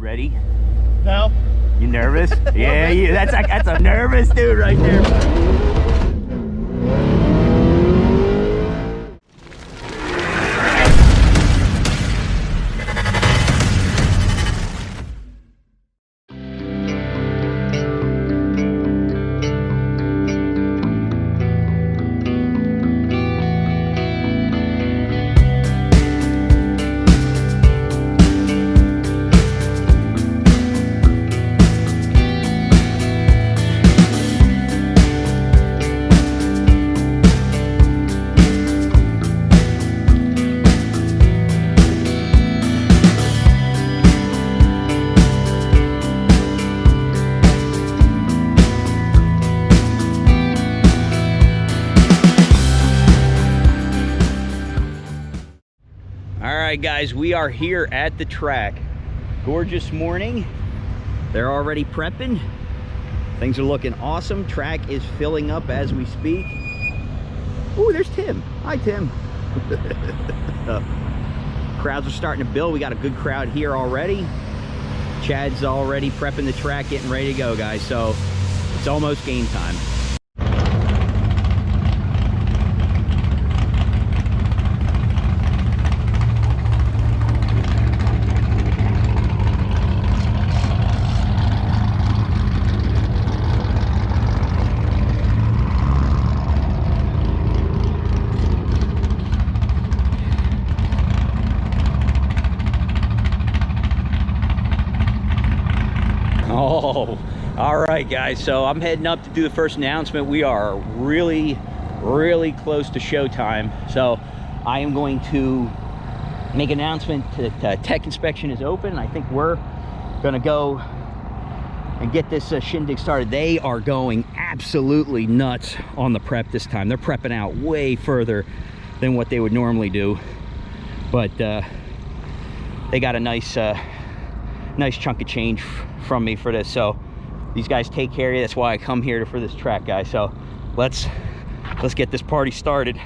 ready? No. You nervous? Yeah, that's a nervous dude right there. Alright guys, we are here at the track. Gorgeous morning. They're already prepping. Things are looking awesome. Track is filling up as we speak. Oh, there's Tim. Hi, Tim. Crowds are starting to build. We got a good crowd here already. Chad's already prepping the track, getting ready to go, guys. So it's almost game time. Oh, all right guys, so I'm heading up to do the first announcement. We are really close to showtime, so I am going to make an announcement that tech inspection is open. I think we're gonna go and get this shindig started. They are going absolutely nuts on the prep this time. They're prepping out way further than what they would normally do, but they got a nice chunk of change from me for this. So these guys take care of you. That's why I come here for this track, guys. So let's get this party started.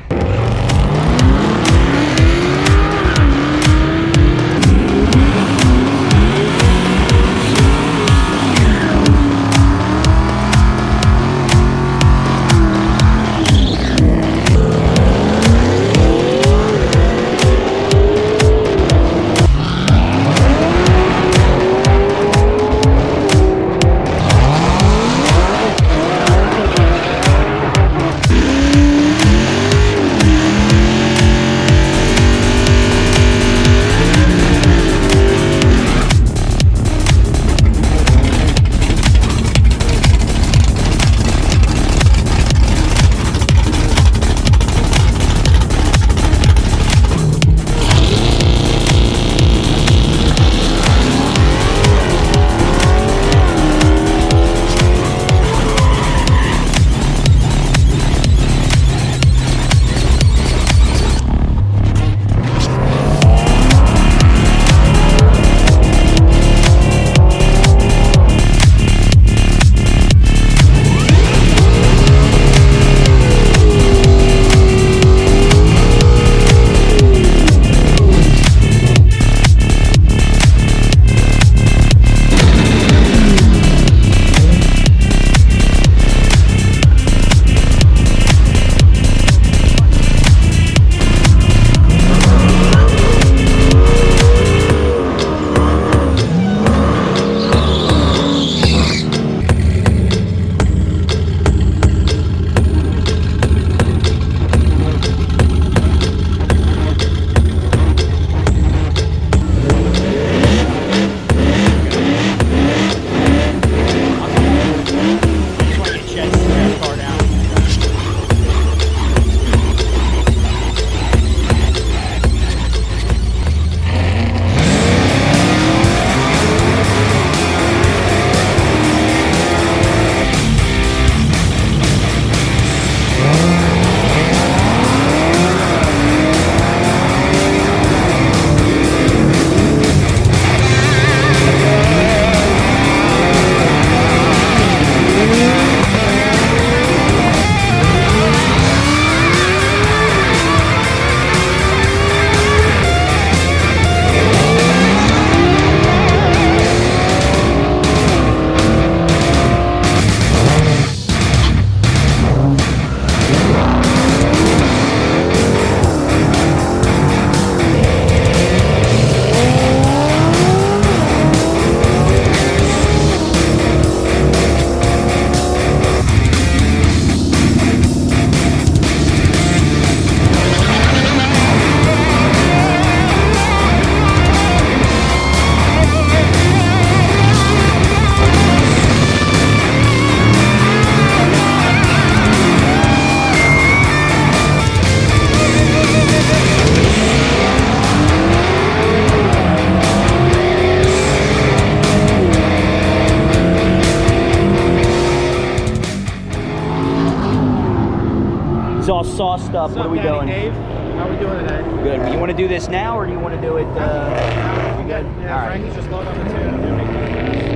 It's all sauced up. What are we doing? Dave? How are we doing today? Good. You want to do this now, or do you want to do it? You good? Yeah, all Frankie's right. just loading up the tune.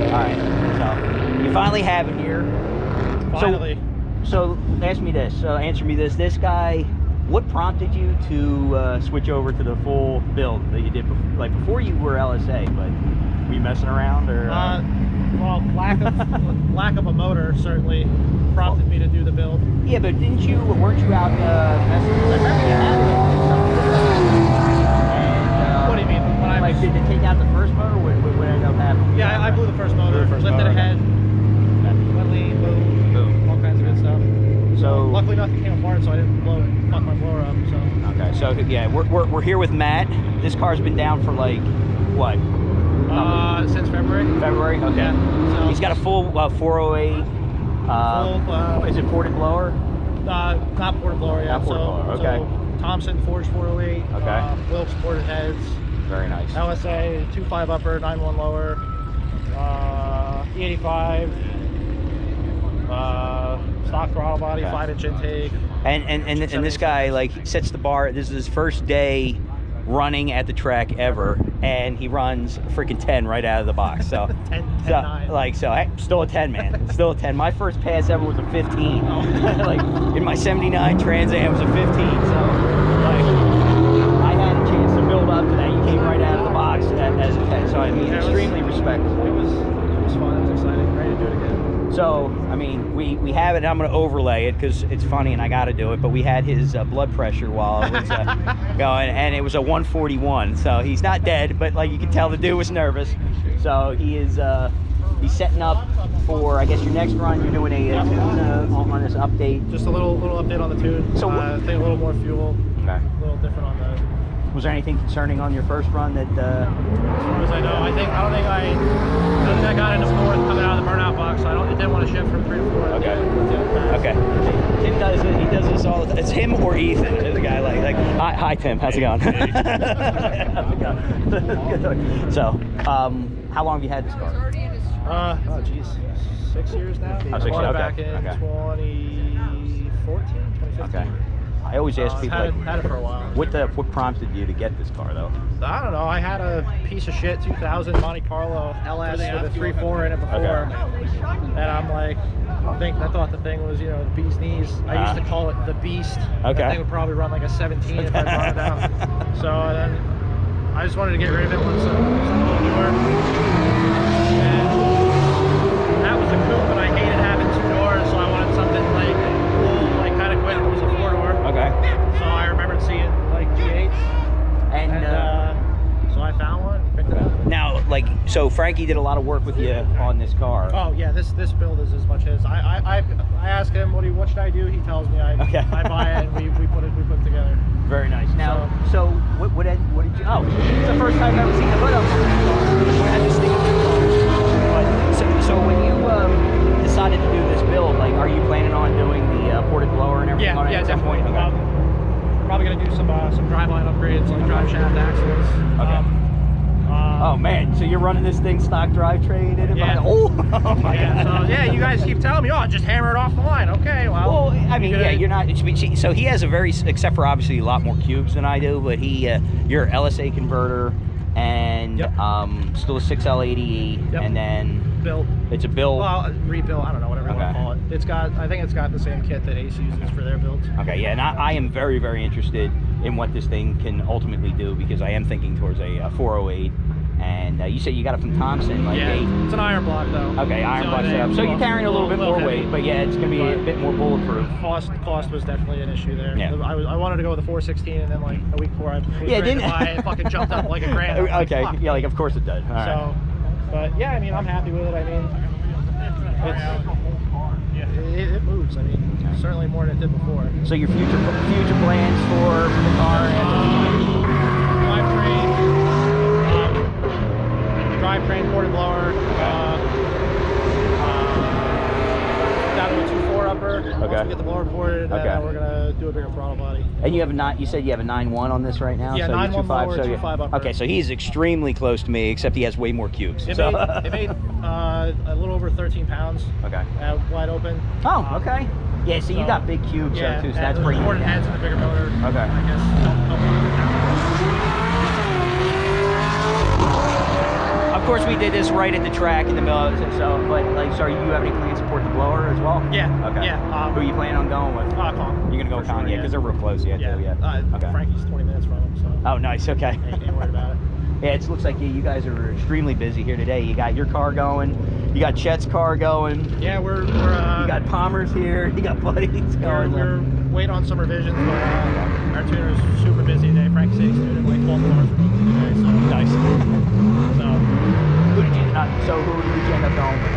All right. So you finally have it here. Finally. So ask me this. Answer me this. This guy. What prompted you to switch over to the full build that you did? Like before, you were LSA, but were you messing around, or? Well, lack of a motor certainly prompted me to do the build. Yeah, but weren't you out messing? I remember you had it. And, what do you mean? When I did it take out the first motor? What ended up happening? Yeah, I blew the first motor, lifted ahead, went lean, boom, all kinds of good stuff. So luckily nothing came apart, so I didn't fuck my blower up. So okay, so yeah, we're here with Matt. This car's been down for like what? Since February. February, okay. Yeah, so he's got a full 408. Is it ported blower? Not ported blower, yeah. Not ported blower, okay. So Thompson forged 408. Okay. Wilkes ported heads. Very nice. LSA 2.5 upper, 9.1 lower. E85. Stock throttle body, Okay. 5-inch intake. And this guy, like, sets the bar. This is his first day running at the track ever, and he runs freaking 10 right out of the box. So 10, 9. Hey, still a 10, man. Still a 10. My first pass ever was a 15. Like in my 79 Trans Am was a 15. So like I had a chance to build up to that. You came right out of the box as a 10. So I mean, extremely respectful. It was fun. It was exciting. Ready to do it again. So, I mean, we have it, and I'm going to overlay it because it's funny and I got to do it, but we had his blood pressure while it was going, and it was a 141. So he's not dead, but like you can tell the dude was nervous. So he's setting up for, I guess, your next run. You're doing a tune on this update. Just a little update on the tune. So I think a little more fuel. Okay. A little different on the. Was there anything concerning on your first run that? As far as I know, I don't think I got into fourth coming out of the burnout box. It didn't want to shift from 3 to 4. Okay. Okay. Tim does it. He does this all the time. It's him or Ethan. Is a guy like hi Tim. How's it going? How's it going? So, how long have you had this car? Oh geez, 6 years now. Oh, 6 years. Okay. Back in 2014, 2015. Okay. I always ask people, had it for a while. What prompted you to get this car, though? I don't know. I had a piece of shit 2000 Monte Carlo LS with a 3.4 in it before, and I'm like, I thought the thing was, the bee's knees. I used to call it the Beast. Okay. That thing would probably run like a 17 if I brought it out. So then I just wanted to get rid of it once something newer. And that was a coupe, and I hated having 2 doors, so I wanted something like cool, like kind of quick. It was a 4-door. Okay. So I remembered seeing like G8s, and so I found one, picked it up. Now, so Frankie did a lot of work with you on this car. Oh yeah, this build is as much as I ask him what should I do. He tells me I buy it, and we put it together. Very nice. Now, so what did you? Oh, it's the first time I've ever seen the hood up on that car. I had this thing on the car. So when you decided to do this build, like, are you planning on doing the ported blower and everything on it at some point? Okay. Probably gonna do some driveline upgrades, like drive shaft axles. Okay. Oh man, so you're running this thing stock drivetrain in it? Yeah. Oh my God. So yeah, you guys keep telling me, just hammer it off the line. Okay, well. I mean, yeah, you're not. So he has a very, except for obviously a lot more cubes than I do, but you're LSA converter and still a 6L80E, and then built. It's a build. Well, rebuilt. I don't know, whatever you want to call it. I think it's got the same kit that Ace uses for their builds. Okay, yeah, and I am very, very interested in what this thing can ultimately do, because I am thinking towards a 408. And you said you got it from Thompson, like it's an iron block though. Okay, iron block setup. So you're carrying a little bit more weight, but yeah, it's gonna be a bit more bulletproof. Cost was definitely an issue there. Yeah. I wanted to go with a 416, and then like a week before I was ready to buy it, fucking jumped up like a grand. Okay, yeah, like of course it does. All right. But yeah, I mean, I'm happy with it. I mean, it moves. I mean, certainly more than it did before. So your future plans for the car? Drivetrain, ported blower, down to a 2.4 upper. Once we get the blower ported, and then we're gonna do a bigger throttle body. And you said you have a 9.1 on this right now? Yeah, so 9.1 lower, so 2.5 upper. Okay, so he's extremely close to me, except he has way more cubes. It made a little over 13 pounds. Okay. Wide open. Oh, okay. Yeah, so you got big cubes yeah, too, so that's pretty more neat. heads in the bigger motor. Okay. I guess. Of course, we did this right at the track in the middle of it, so, but like, so you have any plans to support the blower as well? Yeah. Okay. Yeah. Who are you planning on going with? Con. You're gonna go with Con, yeah, because they're real close, yeah, too, yeah. Okay. Frankie's 20 minutes from him, so. Oh, nice, okay. Ain't worried about it. Yeah, it looks like you guys are extremely busy here today. You got your car going, you got Chet's car going. Yeah, we're you got Palmer's here, you got Buddy's going. We're waiting on some revisions, but our tuner's super busy today. Frank City's tuning like 12 hours today, so. Nice. So who did you end up going with?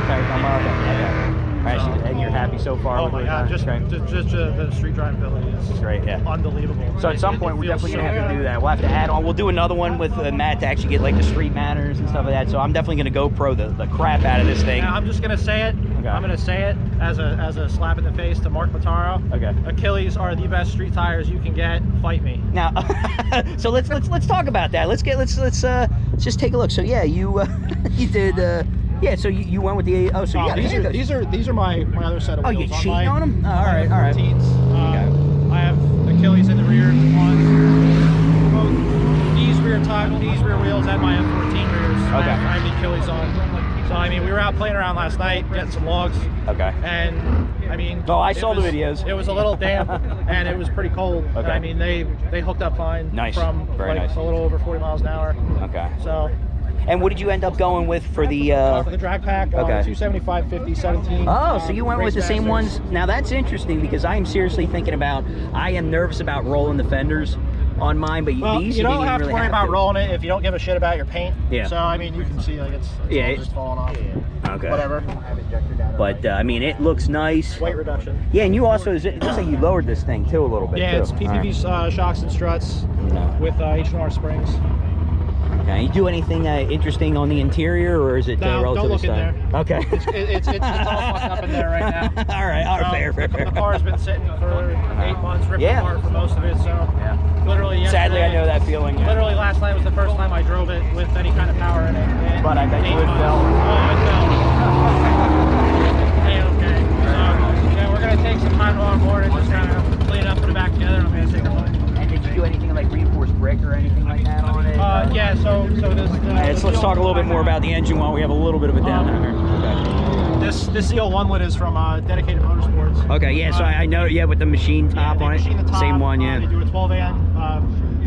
Derek Omar. Okay. Right, and you're happy so far? Oh with my God, just the street driving ability is great, yeah. Unbelievable. So at some point we're definitely gonna have to do that. We'll have to add on. We'll do another one with Matt to actually get like the street manners and stuff like that. So I'm definitely gonna GoPro the crap out of this thing. Now, I'm just gonna say it. Okay. I'm gonna say it as a slap in the face to Mark Mataro. Okay. Achilles are the best street tires you can get. Fight me. Now, so let's talk about that. Let's just take a look. So yeah, you you did. Yeah, so you went with the so you got these are my other set of wheels. Oh, you cheating on them? Oh, all right. 14s. Okay. I have Achilles in the rear on both these rear wheels and my F14 rears. Okay. I have the Achilles on. So I mean, we were out playing around last night, getting some logs. Okay. And I mean, oh, I saw the videos. It was a little damp and it was pretty cold. Okay. I mean, they hooked up fine. Nice. From Very like nice. a little over 40 miles an hour. Okay. So. And what did you end up going with for the for the drag pack? Okay. 275, 50, 17. Oh, so you went with the same Masters. ones. Now that's interesting because I am seriously thinking about. I am nervous about rolling the fenders on mine, but these you don't didn't have really to worry about to. rolling it if you don't give a shit about your paint. Yeah. So I mean, you can see like it's all just falling off. Okay. Whatever. But I mean, it looks nice. Weight reduction. Yeah, and you also it looks like you lowered this thing too a little bit. Yeah, too. it's PPV shocks and struts with H&R springs. Okay. You do anything interesting on the interior, or is it No, relatively don't look in standard? there. Okay. It's all fucked up in there right now. All right. Fair. The car's been sitting for 8 months, ripped apart for most of it. So literally, sadly, I know that feeling. Yeah. Literally, last night was the first time I drove it with any kind of power in it. And but I bet you it fell. Oh, it fell. Okay. So yeah, we're gonna take some time on board and just kind of clean it up, put it back together, and I'm gonna take it away. And did you do anything like reinforced brick or anything like that on it? Yeah. So this. Let's talk a little bit more about the engine while we have a little bit of a downtime here. Okay. This ZL1 lid is from Dedicated Motorsports. Okay. Yeah. So I know. Yeah, with the machine top on it. The top, Same one. Yeah. They do a 12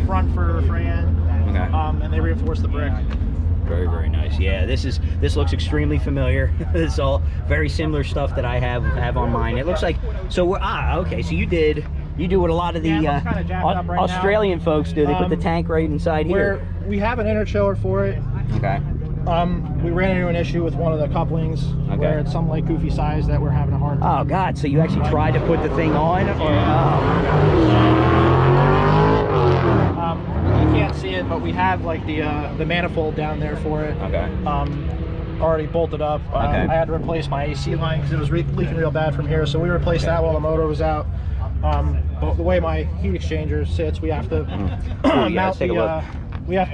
front for Ann. Okay. And they reinforce the brick. Very nice. Yeah, this looks extremely familiar. It's all very similar stuff that I have on mine. It looks like okay. So you do what a lot of the Australian folks do. They put the tank right inside here. We have an inner chiller for it. Okay. We ran into an issue with one of the couplings where it's some like goofy size that we're having a hard time. Oh God! So you actually tried to put the thing on, or you can't see it, but we have like the manifold down there for it. Okay. Already bolted up. I had to replace my AC line because it was leaking real bad from here, so we replaced that while the motor was out. But the way my heat exchanger sits, we have to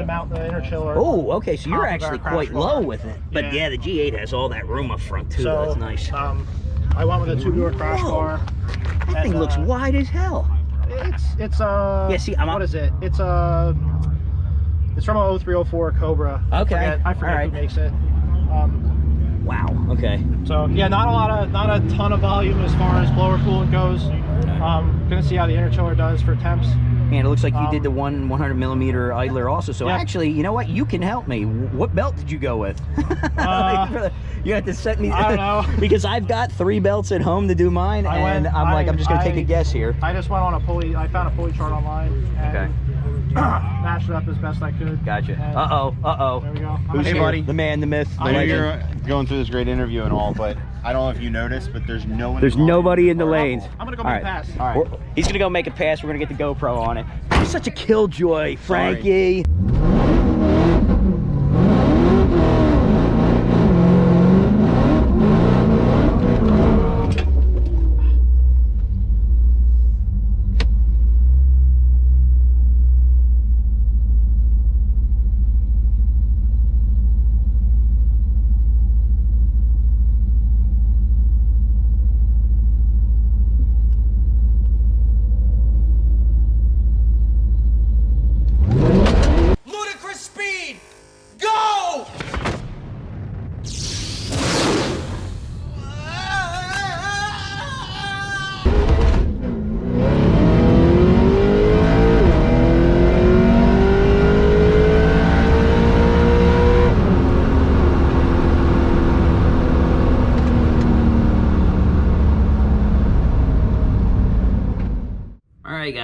mount the inner chiller. Oh, okay. So you're actually quite low with it. But yeah, the G8 has all that room up front too. So, that's nice. I went with a two-door crash bar. That thing looks wide as hell. It's what is it? It's from a 0304 Cobra. Okay. I forget who makes it. Wow. Okay. So yeah, not a ton of volume as far as blower coolant goes. Gonna see how the inner chiller does for temps. And it looks like you did the 100 millimeter idler also. So actually, you know what? You can help me. What belt did you go with? You have to set me. I don't know. Because I've got 3 belts at home to do mine, I'm just gonna take a guess here. I just went on a pulley. I found a pulley chart online. And matched it up as best I could. Gotcha. And there we go. Who's here? Buddy? The man, the myth, the I know legend. you're going through this great interview and all, but I don't know if you noticed, but there's no one. There's nobody in the lanes. I'm gonna go make a pass. All right. He's gonna go make a pass. We're gonna get the GoPro on it. You're such a killjoy, Frankie.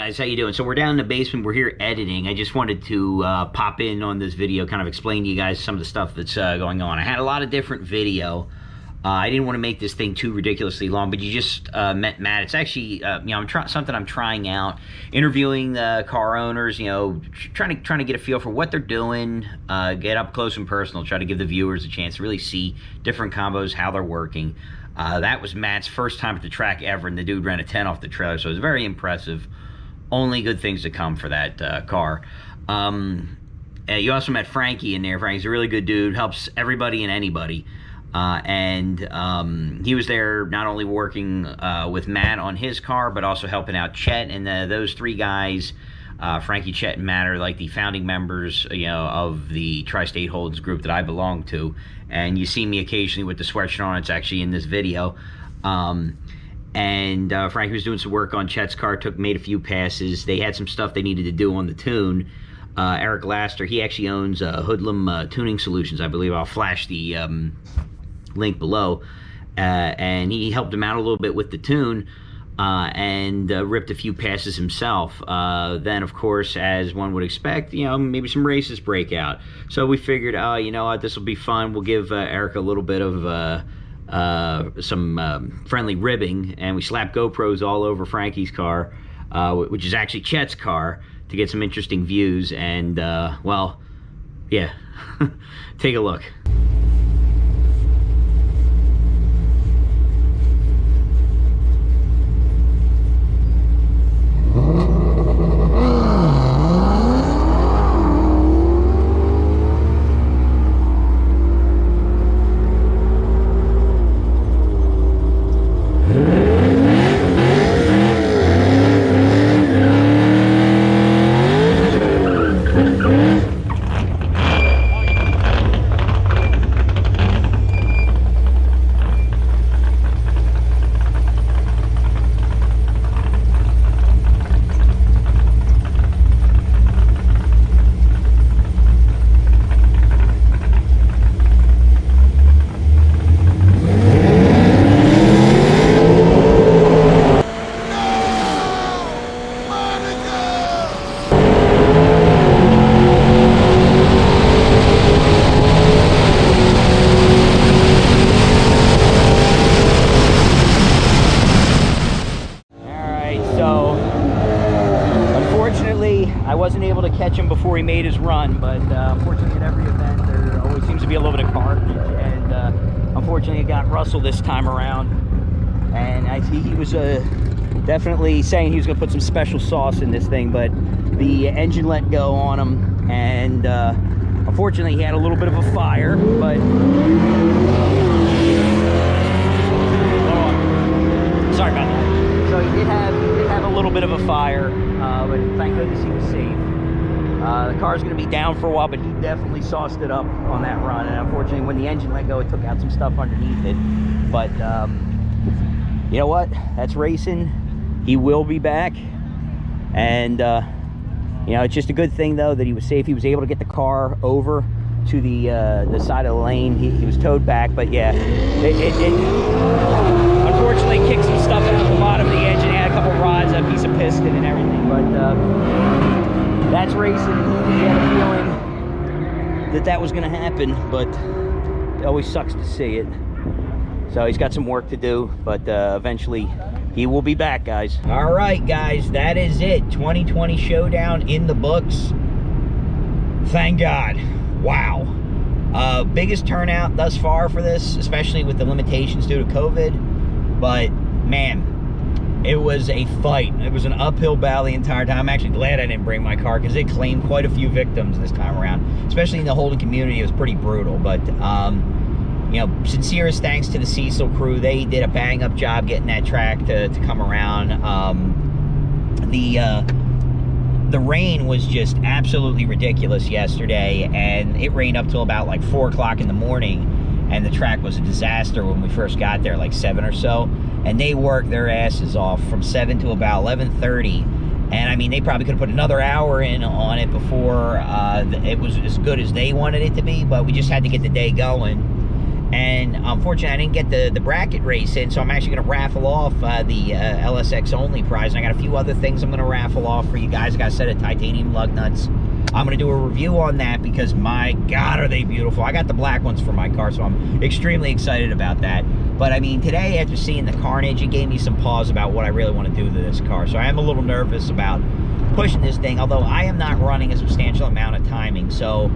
guys, how you doing? So we're down in the basement, we're here editing. I just wanted to pop in on this video, kind of explain to you guys some of the stuff that's going on. I had a lot of different video. I didn't want to make this thing too ridiculously long, but you just met Matt. It's actually, you know, something I'm trying out, interviewing the car owners, you know, trying to get a feel for what they're doing, get up close and personal, try to give the viewers a chance to really see different combos, how they're working. That was Matt's first time at the track ever, and the dude ran a 10 off the trailer, so it was very impressive. Only good things to come for that car. You also met Frankie in there. Frankie's a really good dude, helps everybody and anybody. He was there not only working with Matt on his car, but also helping out Chet. And those three guys, Frankie, Chet, and Matt, are like the founding members, you know, of the Tri-State Holdens group that I belong to. And you see me occasionally with the sweatshirt on. It's actually in this video. Frankie was doing some work on Chet's car, made a few passes. They had some stuff they needed to do on the tune. Eric Laster, he actually owns Hoodlum Tuning Solutions, I believe. I'll flash the link below. And he helped him out a little bit with the tune and ripped a few passes himself. Then, of course, as one would expect, you know, maybe some races break out. So we figured, oh, you know what, this will be fun. We'll give Eric a little bit of some friendly ribbing, and we slapped GoPros all over Frankie's car, which is actually Chet's car, to get some interesting views. And well, yeah, take a look. I wasn't able to catch him before he made his run, but unfortunately at every event there always seems to be a little bit of carnage, and unfortunately it got Russell this time around, and he was definitely saying he was going to put some special sauce in this thing, but the engine let go on him, and unfortunately he had a little bit of a fire, but sorry about that. So he did have a little bit of a fire, but thank goodness he was safe. The car's going to be down for a while, but he definitely sauced it up on that run. And unfortunately, when the engine let go, it took out some stuff underneath it. But you know what? That's racing. He will be back. And you know, it's just a good thing though that he was safe. He was able to get the car over to the side of the lane. He was towed back, but yeah, it unfortunately kicked some stuff out the bottom of the engine. Had a couple rods, a piece of piston and everything, but that's racing. He had a feeling that was going to happen, but it always sucks to see it. So he's got some work to do, but eventually he will be back, guys. All right, guys, that is it. 2020 Showdown in the books. Thank God. Wow. Biggest turnout thus far for this, especially with the limitations due to COVID. But, man, it was a fight. It was an uphill battle the entire time. I'm actually glad I didn't bring my car because it claimed quite a few victims this time around. Especially in the Holden community, it was pretty brutal. But, you know, sincerest thanks to the Cecil crew. They did a bang-up job getting that track to come around. The rain was just absolutely ridiculous yesterday, and it rained up till about like 4 o'clock in the morning, and the track was a disaster when we first got there, like 7 or so, and they worked their asses off from 7 to about 11:30, and I mean, they probably could have put another hour in on it before it was as good as they wanted it to be, but we just had to get the day going. And unfortunately, I didn't get the bracket race in, so I'm actually going to raffle off the LSX only prize. And I got a few other things I'm going to raffle off for you guys. I got a set of titanium lug nuts. I'm going to do a review on that because, my God, are they beautiful. I got the black ones for my car, so I'm extremely excited about that. But, I mean, today, after seeing the carnage, it gave me some pause about what I really want to do to this car. So I am a little nervous about pushing this thing, although I am not running a substantial amount of timing. So,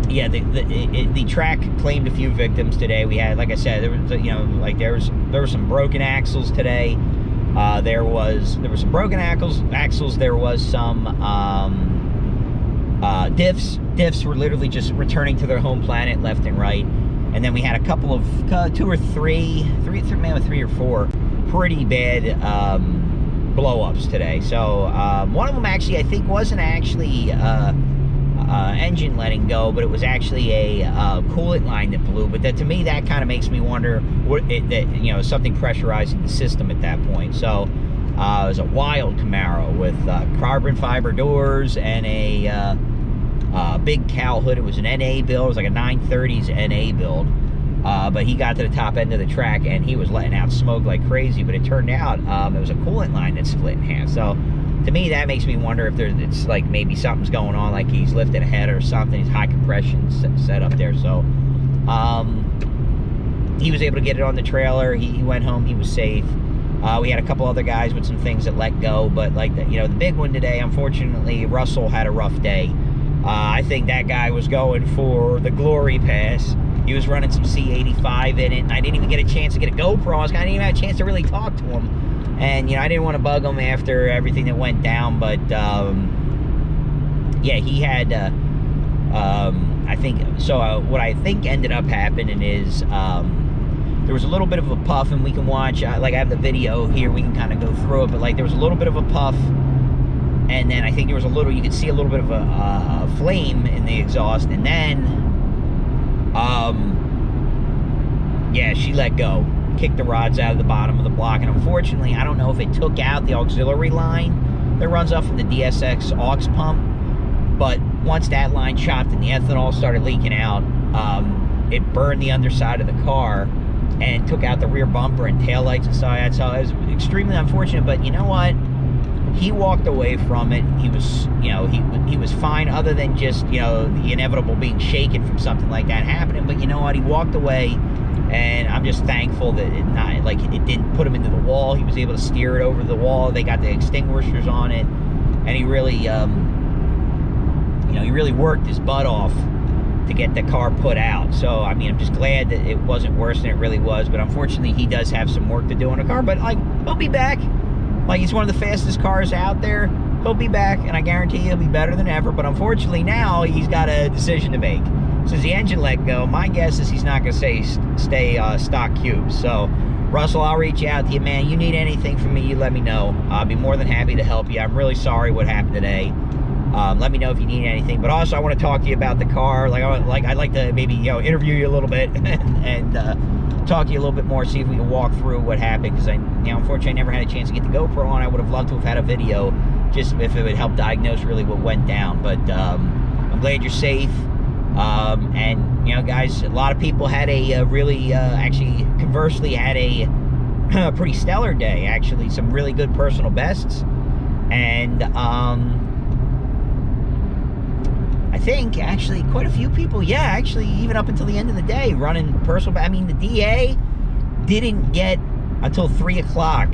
yeah, the track claimed a few victims today. We had, like I said, there was, you know, like there were some broken axles today. There were some broken axles. There was some diffs. Diffs were literally just returning to their home planet left and right. And then we had a couple of three or four pretty bad blow-ups today. So one of them actually, I think, wasn't actually engine letting go, but it was actually a coolant line that blew. But that, to me, that kind of makes me wonder that something pressurizing the system at that point. So it was a wild Camaro with carbon fiber doors and a big cowl hood. It was an NA build. It was like a 930s NA build. But he got to the top end of the track and he was letting out smoke like crazy. But it turned out it was a coolant line that split in half. So to me, that makes me wonder if it's like maybe something's going on, like he's lifted a head or something. He's high compression set up there. So he was able to get it on the trailer. He went home. He was safe. We had a couple other guys with some things that let go, but like the big one today, unfortunately, Russell had a rough day. I think that guy was going for the glory pass. He was running some C85 in it, and I didn't even get a chance to get a GoPro. I didn't even have a chance to really talk to him. And, I didn't want to bug him after everything that went down, but, yeah, he had, I think, so what I think ended up happening is, there was a little bit of a puff, and we can watch, like, I have the video here, we can kind of go through it, but, like, there was a little bit of a puff, and then I think there was you could see a little bit of a flame in the exhaust, and then, yeah, she let go. Kicked the rods out of the bottom of the block, and unfortunately, I don't know if it took out the auxiliary line that runs up from the DSX aux pump, but once that line chopped and the ethanol started leaking out, it burned the underside of the car and took out the rear bumper and taillights and stuff like that. So it was extremely unfortunate, but you know what? He walked away from it. He was, he was fine, other than just, the inevitable being shaken from something like that happening. But you know what? He walked away. And I'm just thankful that it didn't put him into the wall. He was able to steer it over the wall. They got the extinguishers on it, and he really, he really worked his butt off to get the car put out. So I mean, I'm just glad that it wasn't worse than it really was. But unfortunately, he does have some work to do on the car. But like, he'll be back. Like, he's one of the fastest cars out there. He'll be back, and I guarantee he'll be better than ever. But unfortunately, now he's got a decision to make. Since the engine let go, my guess is he's not going to stay stock cubes. So, Russell, I'll reach out to you, man. You need anything from me, you let me know. I'll be more than happy to help you. I'm really sorry what happened today. Let me know if you need anything. But also, I want to talk to you about the car. I'd like to maybe interview you a little bit and talk to you a little bit more. See if we can walk through what happened. Because unfortunately, I never had a chance to get the GoPro on. I would have loved to have had a video, just if it would help diagnose really what went down. But I'm glad you're safe. And guys, a lot of people had a really, actually, conversely, had a pretty stellar day. Actually, some really good personal bests, and I think actually quite a few people, yeah, actually even up until the end of the day, running personal. I mean, the DA didn't get until 3 o'clock.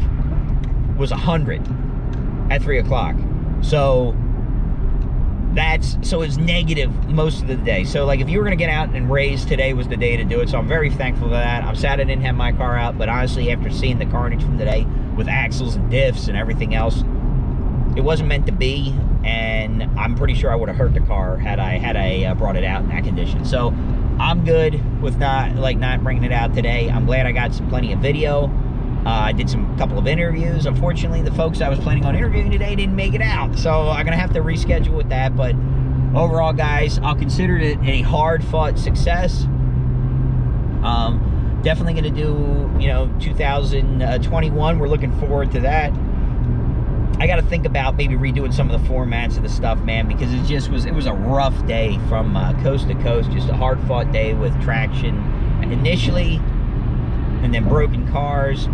Was 100 at 3 o'clock. So it's negative most of the day. So like, if you were going to get out and race, today was the day to do it. So I'm very thankful for that. I'm sad I didn't have my car out, but honestly, after seeing the carnage from today with axles and diffs and everything else, it wasn't meant to be, and I'm pretty sure I would have hurt the car had I brought it out in that condition. So I'm good with not bringing it out today. I'm glad I got plenty of video. I did a couple of interviews. Unfortunately, the folks I was planning on interviewing today didn't make it out, so I'm gonna have to reschedule with that. But overall, guys, I'll consider it a hard-fought success. Definitely gonna do 2021. We're looking forward to that. I got to think about maybe redoing some of the formats of the stuff, man, because it was a rough day from coast to coast, just a hard-fought day with traction initially, and then broken cars,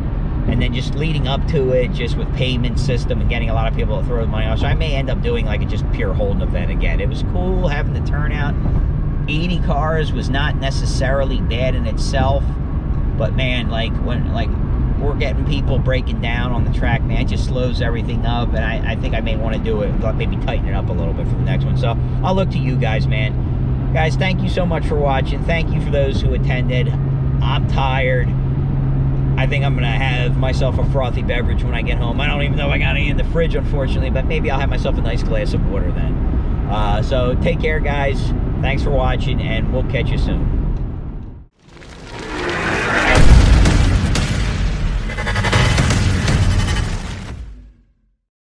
and then just leading up to it, just with payment system and getting a lot of people to throw the money off. So I may end up doing like a just pure Holden event again. It was cool having the turnout. 80 cars was not necessarily bad in itself, but man, like when we're getting people breaking down on the track, man, it just slows everything up, and I think I may want to do it, maybe tighten it up a little bit for the next one. So I'll look to you guys, man. Guys, thank you so much for watching. Thank you for those who attended. I'm tired. I think I'm going to have myself a frothy beverage when I get home. I don't even know if I got any in the fridge, unfortunately, but maybe I'll have myself a nice glass of water then. So take care, guys. Thanks for watching, and we'll catch you soon.